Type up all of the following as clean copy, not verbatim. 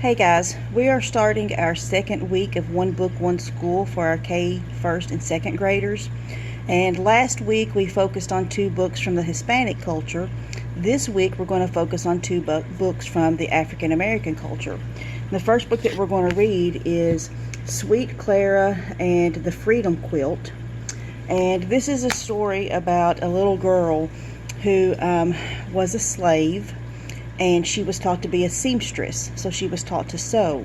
Hey guys, we are starting our second week of One Book, One School for our K first and second graders. And last week we focused on two books from the Hispanic culture. This week we're going to focus on two books from the African American culture. The first book that we're going to read is Sweet Clara and the Freedom Quilt. And this is a story about a little girl who was a slave, and she was taught to be a seamstress, so she was taught to sew.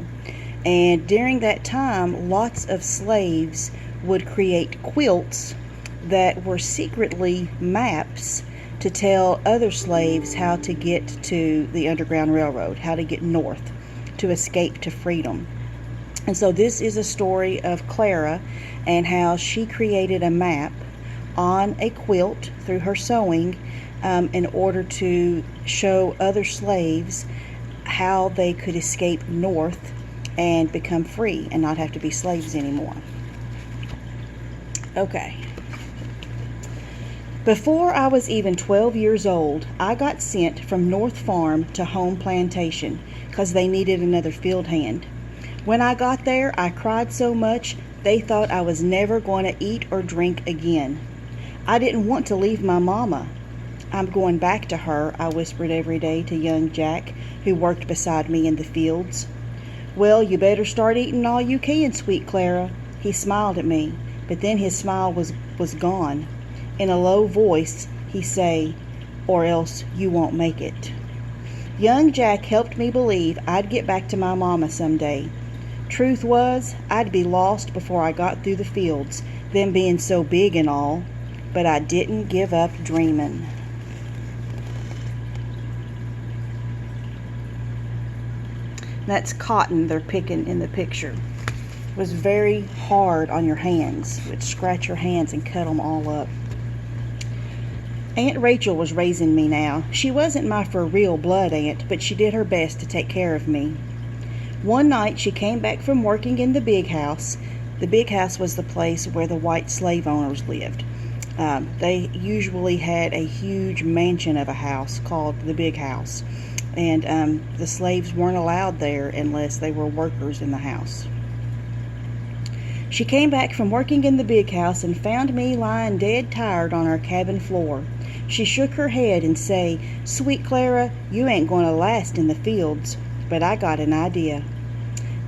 And during that time, lots of slaves would create quilts that were secretly maps to tell other slaves how to get to the Underground Railroad, how to get north, to escape to freedom. And so this is a story of Clara and how she created a map on a quilt through her sewing in order to show other slaves how they could escape north and become free and not have to be slaves anymore. Okay. Before I was even 12 years old, I got sent from North Farm to Home Plantation because they needed another field hand. When I got there, I cried so much they thought I was never going to eat or drink again. I didn't want to leave my mama. I'm going back to her, I whispered every day to young Jack, who worked beside me in the fields. Well, you better start eating all you can, sweet Clara. He smiled at me, but then his smile was gone. In a low voice, he say, or else you won't make it. Young Jack helped me believe I'd get back to my mama someday. Truth was, I'd be lost before I got through the fields, them being so big and all, but I didn't give up dreaming. That's cotton they're picking in the picture. It was very hard on your hands. It would scratch your hands and cut them all up. Aunt Rachel was raising me now. She wasn't my for real blood aunt, but she did her best to take care of me. One night she came back from working in the big house. The big house was the place where the white slave owners lived. They usually had a huge mansion of a house called the big house. And the slaves weren't allowed there unless they were workers in the house. She came back from working in the big house and found me lying dead tired on our cabin floor. She shook her head and say, Sweet Clara, you ain't going to last in the fields. But I got an idea.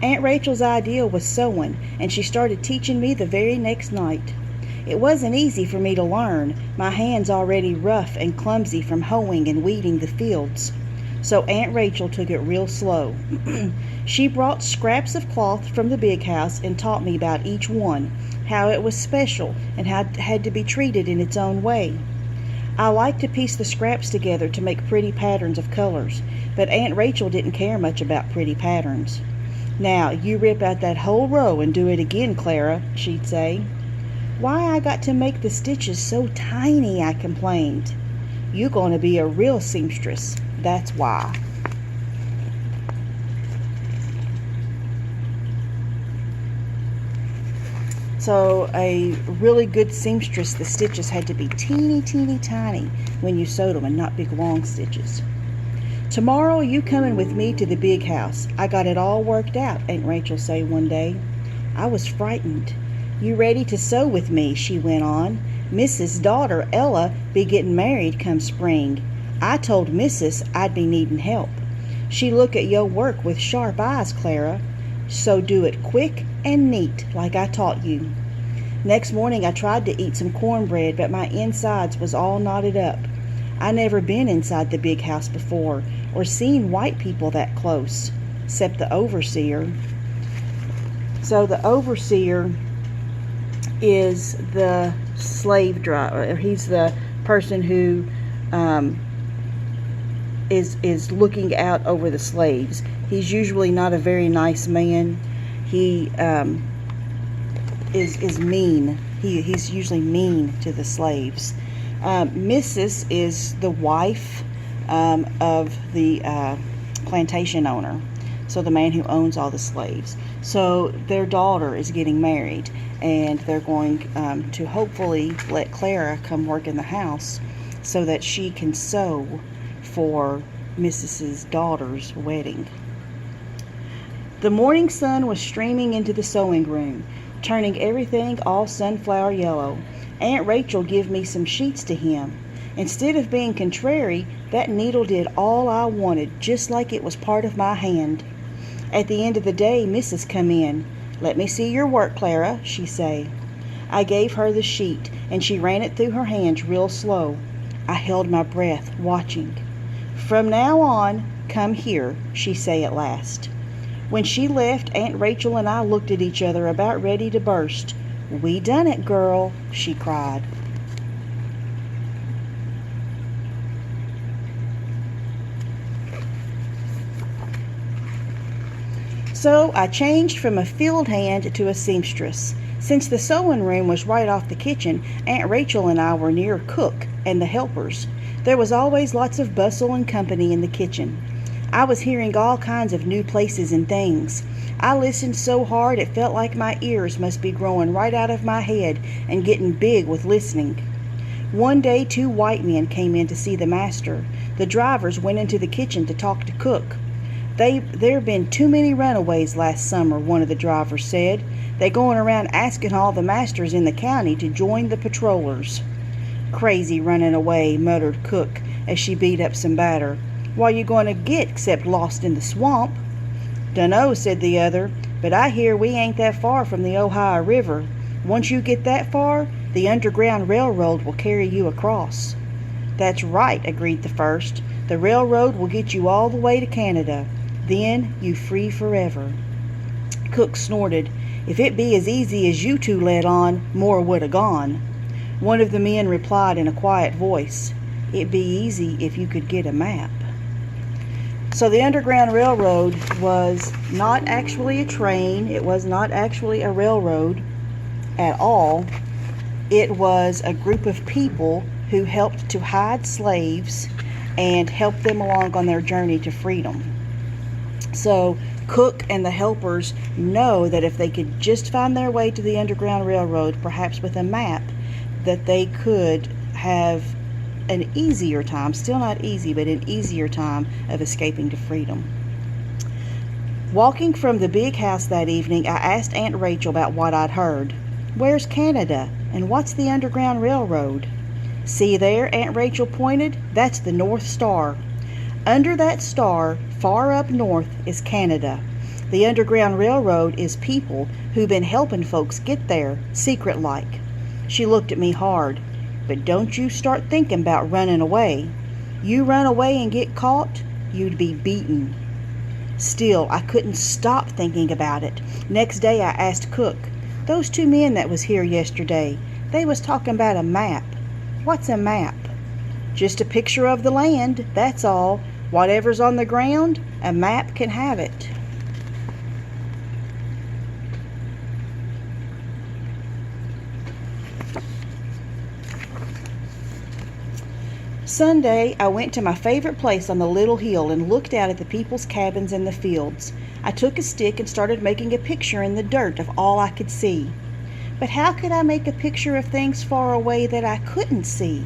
Aunt Rachel's idea was sewing, and she started teaching me the very next night. It wasn't easy for me to learn, my hands already rough and clumsy from hoeing and weeding the fields. So Aunt Rachel took it real slow. She brought scraps of cloth from the big house and taught me about each one, how it was special and how it had to be treated in its own way. I liked to piece the scraps together to make pretty patterns of colors, but Aunt Rachel didn't care much about pretty patterns. Now, you rip out that whole row and do it again, Clara, she'd say. Why I got to make the stitches so tiny, I complained. You gonna be a real seamstress. That's why. So a really good seamstress, the stitches had to be teeny, teeny, tiny when you sewed them and not big, long stitches. Tomorrow you coming with me to the big house. I got it all worked out, Aunt Rachel say one day. I was frightened. You ready to sew with me, she went on. Mrs. daughter, Ella, be getting married come spring. I told Mrs. I'd be needing help. She look at your work with sharp eyes, Clara. So do it quick and neat, like I taught you. Next morning I tried to eat some cornbread, but my insides was all knotted up. I never been inside the big house before, or seen white people that close, except the overseer. So the overseer is the slave driver. He's the person who is looking out over the slaves. He's usually not a very nice man. He is mean. He's usually mean to the slaves. Mrs. is the wife of the plantation owner, so the man who owns all the slaves. So their daughter is getting married, and they're going to hopefully let Clara come work in the house so that she can sew for Mrs.'s daughter's wedding. The morning sun was streaming into the sewing room, turning everything all sunflower yellow. Aunt Rachel give me some sheets to hem. Instead of being contrary, that needle did all I wanted, just like it was part of my hand. At the end of the day, Mrs. come in. "Let me see your work, Clara," she say. I gave her the sheet, and she ran it through her hands real slow. I held my breath, watching. "From now on, come here," she say at last. When she left, Aunt Rachel and I looked at each other about ready to burst. "We done it, girl," she cried. So I changed from a field hand to a seamstress. Since the sewing room was right off the kitchen, Aunt Rachel and I were near cook and the helpers. There was always lots of bustle and company in the kitchen. I was hearing all kinds of new places and things. I listened so hard it felt like my ears must be growing right out of my head and getting big with listening. One day 2 white men came in to see the master. The drivers went into the kitchen to talk to cook. There been too many runaways last summer, one of the drivers said. They going around asking all the masters in the county to join the patrollers. "Crazy running away," muttered cook as she beat up some batter. "What you going to get except lost in the swamp?" "Dunno," said the other, "but I hear we ain't that far from the Ohio River. Once you get that far, the Underground Railroad will carry you across." "That's right," agreed the first. "The railroad will get you all the way to Canada. Then you free forever." Cook snorted. "If it be as easy as you two let on, more would 'a gone." One of the men replied in a quiet voice, "It'd be easy if you could get a map." So the Underground Railroad was not actually a train. It was not actually a railroad at all. It was a group of people who helped to hide slaves and help them along on their journey to freedom. So Cook and the helpers know that if they could just find their way to the Underground Railroad, perhaps with a map, that they could have an easier time, still not easy, but an easier time of escaping to freedom. Walking from the big house that evening, I asked Aunt Rachel about what I'd heard. "Where's Canada, and what's the Underground Railroad?" "See there," Aunt Rachel pointed, "that's the North Star. Under that star, far up north, is Canada. The Underground Railroad is people who've been helping folks get there, secret-like." She looked at me hard. "But don't you start thinking about running away. You run away and get caught, you'd be beaten." Still, I couldn't stop thinking about it. Next day I asked Cook, "Those 2 men that was here yesterday, they was talking about a map. What's a map?" "Just a picture of the land, that's all. Whatever's on the ground, a map can have it." Sunday, I went to my favorite place on the little hill and looked out at the people's cabins and the fields. I took a stick and started making a picture in the dirt of all I could see. But how could I make a picture of things far away that I couldn't see?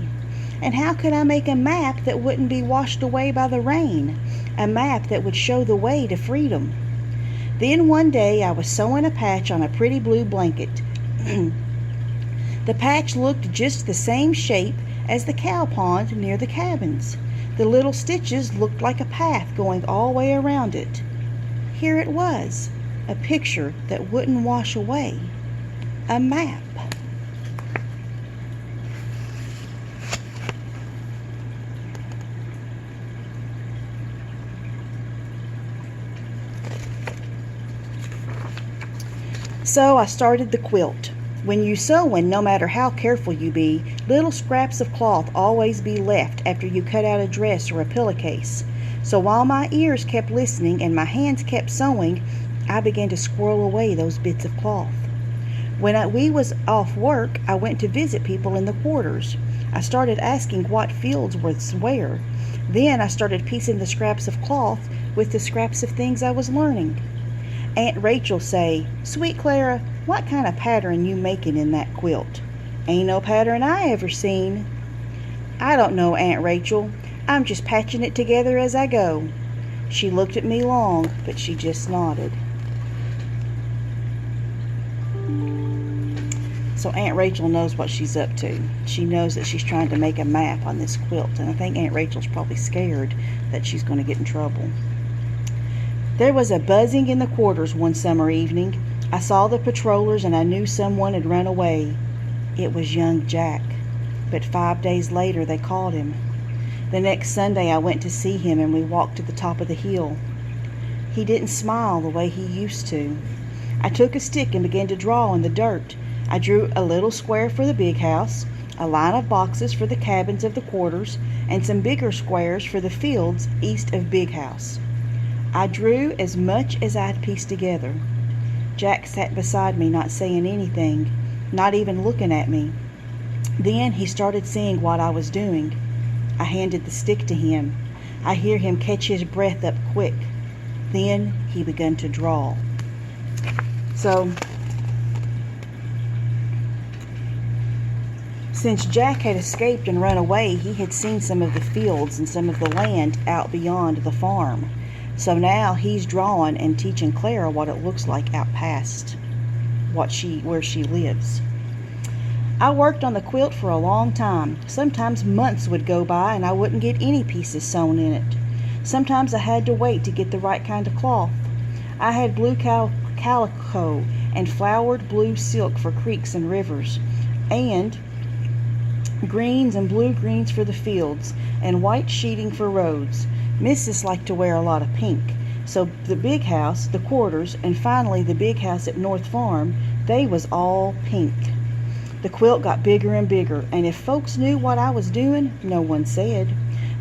And how could I make a map that wouldn't be washed away by the rain? A map that would show the way to freedom? Then one day I was sewing a patch on a pretty blue blanket. The patch looked just the same shape as the cow pond near the cabins. The little stitches looked like a path going all the way around it. Here it was, a picture that wouldn't wash away. A map. So I started the quilt. When you sewing, no matter how careful you be, little scraps of cloth always be left after you cut out a dress or a pillowcase. So while my ears kept listening and my hands kept sewing, I began to squirrel away those bits of cloth. When we was off work, I went to visit people in the quarters. I started asking what fields was where. Then I started piecing the scraps of cloth with the scraps of things I was learning. Aunt Rachel say, "Sweet Clara, what kind of pattern you making in that quilt?" "Ain't no pattern I ever seen." "I don't know, Aunt Rachel. I'm just patching it together as I go." She looked at me long, but she just nodded. So Aunt Rachel knows what she's up to. She knows that she's trying to make a map on this quilt, and I think Aunt Rachel's probably scared that she's going to get in trouble. There was a buzzing in the quarters one summer evening. I saw the patrollers and I knew someone had run away. It was young Jack, but 5 days later they caught him. The next Sunday I went to see him and we walked to the top of the hill. He didn't smile the way he used to. I took a stick and began to draw in the dirt. I drew a little square for the big house, a line of boxes for the cabins of the quarters, and some bigger squares for the fields east of Big House. I drew as much as I'd pieced together. Jack sat beside me, not saying anything, not even looking at me. Then he started seeing what I was doing. I handed the stick to him. I hear him catch his breath up quick. Then he began to draw. So, since Jack had escaped and run away, he had seen some of the fields and some of the land out beyond the farm. So now he's drawing and teaching Clara what it looks like out past where she lives. I worked on the quilt for a long time. Sometimes months would go by and I wouldn't get any pieces sewn in it. Sometimes I had to wait to get the right kind of cloth. I had blue calico and flowered blue silk for creeks and rivers, and greens and blue greens for the fields, and white sheeting for roads. Missus liked to wear a lot of pink, so the big house, the quarters, and finally the big house at North Farm, they was all pink. The quilt got bigger and bigger, and if folks knew what I was doing, no one said.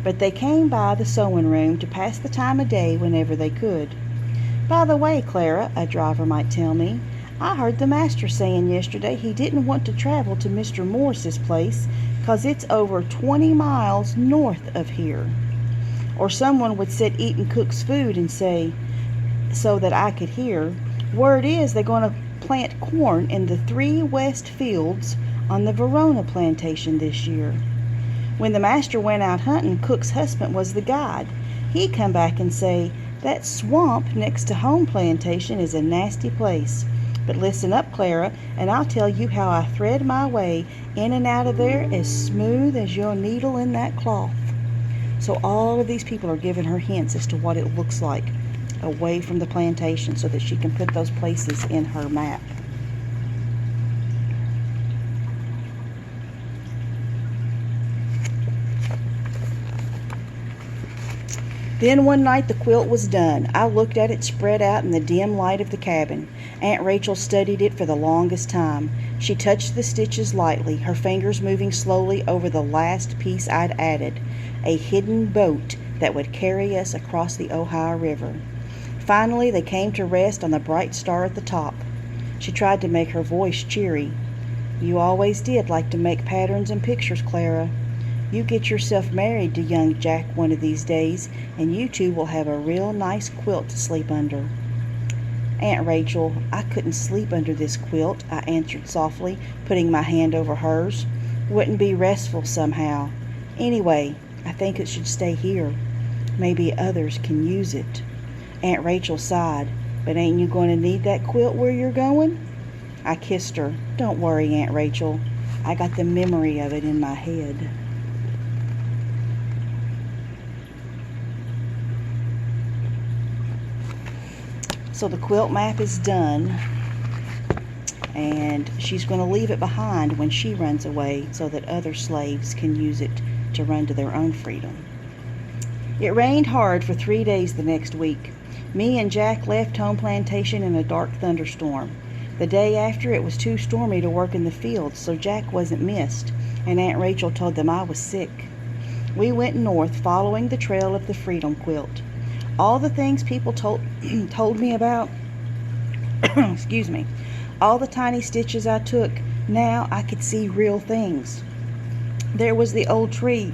But they came by the sewing room to pass the time of day whenever they could. By the way, Clara, a driver might tell me, I heard the master saying yesterday he didn't want to travel to Mr. Morris's place 'cause it's over 20 miles north of here. Or someone would sit eating cook's food and say, so that I could hear, word is they're going to plant corn in the 3 west fields on the Verona plantation this year. When the master went out hunting, Cook's husband was the guide. He'd come back and say, that swamp next to home plantation is a nasty place. But listen up, Clara, and I'll tell you how I thread my way in and out of there as smooth as your needle in that cloth. So all of these people are giving her hints as to what it looks like away from the plantation so that she can put those places in her map. Then one night the quilt was done. I looked at it spread out in the dim light of the cabin. Aunt Rachel studied it for the longest time. She touched the stitches lightly, her fingers moving slowly over the last piece I'd added, a hidden boat that would carry us across the Ohio River. Finally, they came to rest on the bright star at the top. She tried to make her voice cheery. You always did like to make patterns and pictures, Clara. You get yourself married to young Jack one of these days, and you two will have a real nice quilt to sleep under. Aunt Rachel, I couldn't sleep under this quilt, I answered softly, putting my hand over hers. Wouldn't be restful somehow. Anyway, I think it should stay here. Maybe others can use it. Aunt Rachel sighed. But ain't you going to need that quilt where you're going? I kissed her. Don't worry, Aunt Rachel. I got the memory of it in my head. So the quilt map is done, and she's going to leave it behind when she runs away so that other slaves can use it to run to their own freedom. It rained hard for 3 days the next week. Me and Jack left home plantation in a dark thunderstorm. The day after, it was too stormy to work in the fields, so Jack wasn't missed, and Aunt Rachel told them I was sick. We went north, following the trail of the Freedom Quilt. All the things people told me about, excuse me, all the tiny stitches I took, now I could see real things. There was the old tree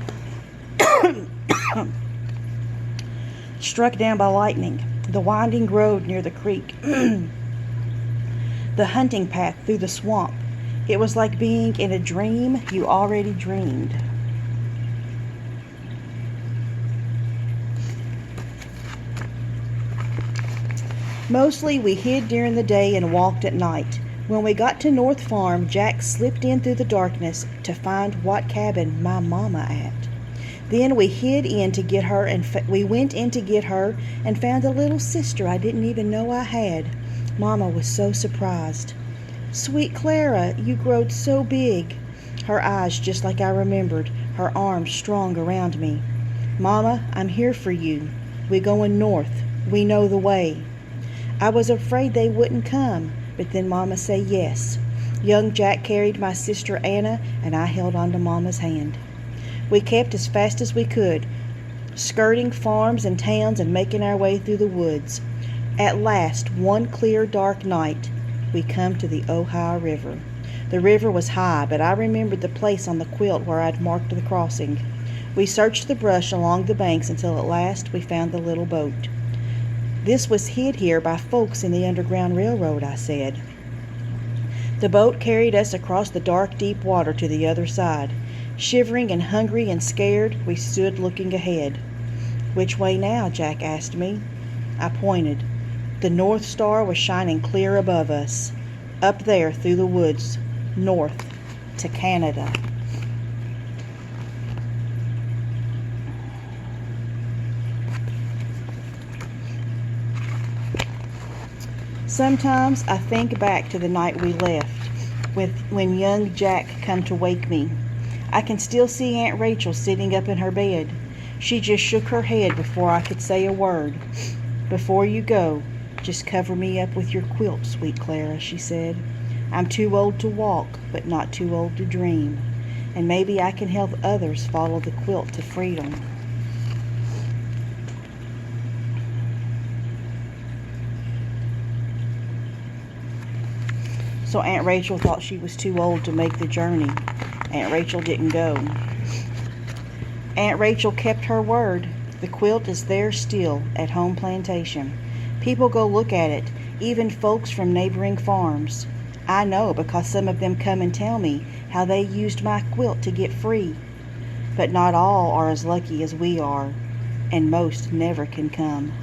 struck down by lightning, the winding road near the creek, the hunting path through the swamp. It was like being in a dream you already dreamed. Mostly we hid during the day and walked at night. When we got to North Farm, Jack slipped in through the darkness to find what cabin my mama at. Then we hid in to get her, and we went in to get her and found a little sister I didn't even know I had. Mama was so surprised. "Sweet Clara, you growed so big." Her eyes just like I remembered, her arms strong around me. "Mama, I'm here for you. We going north. We know the way." I was afraid they wouldn't come, but then Mama say yes. Young Jack carried my sister Anna, and I held on to Mama's hand. We kept as fast as we could, skirting farms and towns and making our way through the woods. At last, one clear, dark night, we come to the Ohio River. The river was high, but I remembered the place on the quilt where I'd marked the crossing. We searched the brush along the banks until at last we found the little boat. "This was hid here by folks in the Underground Railroad," I said. The boat carried us across the dark, deep water to the other side. Shivering and hungry and scared, we stood looking ahead. "Which way now?" Jack asked me. I pointed. The North Star was shining clear above us. Up there through the woods, north to Canada. Sometimes I think back to the night we left, when young Jack come to wake me. I can still see Aunt Rachel sitting up in her bed. She just shook her head before I could say a word. "Before you go, just cover me up with your quilt, sweet Clara," she said. "I'm too old to walk, but not too old to dream. And maybe I can help others follow the quilt to freedom." So Aunt Rachel thought she was too old to make the journey. Aunt Rachel didn't go. Aunt Rachel kept her word. The quilt is there still at Home Plantation. People go look at it, even folks from neighboring farms. I know because some of them come and tell me how they used my quilt to get free. But not all are as lucky as we are, and most never can come.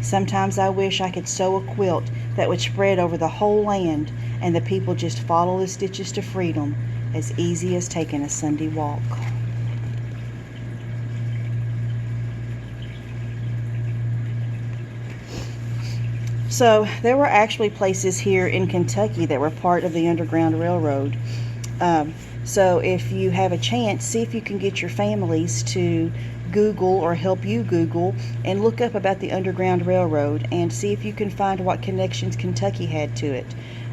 Sometimes I wish I could sew a quilt that would spread over the whole land and the people just follow the stitches to freedom, as easy as taking a Sunday walk. So there were actually places here in Kentucky that were part of the Underground Railroad. So if you have a chance, see if you can get your families to Google or help you Google and look up about the Underground Railroad and see if you can find what connections Kentucky had to it.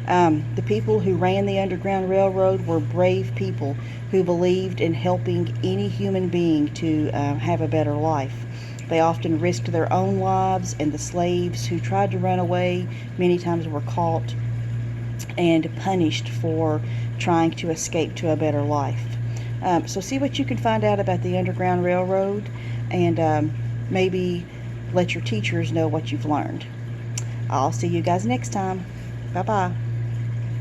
The people who ran the Underground Railroad were brave people who believed in helping any human being to have a better life. They often risked their own lives, and the slaves who tried to run away many times were caught and punished for trying to escape to a better life. So see what you can find out about the Underground Railroad, and maybe let your teachers know what you've learned. I'll see you guys next time. Bye-bye.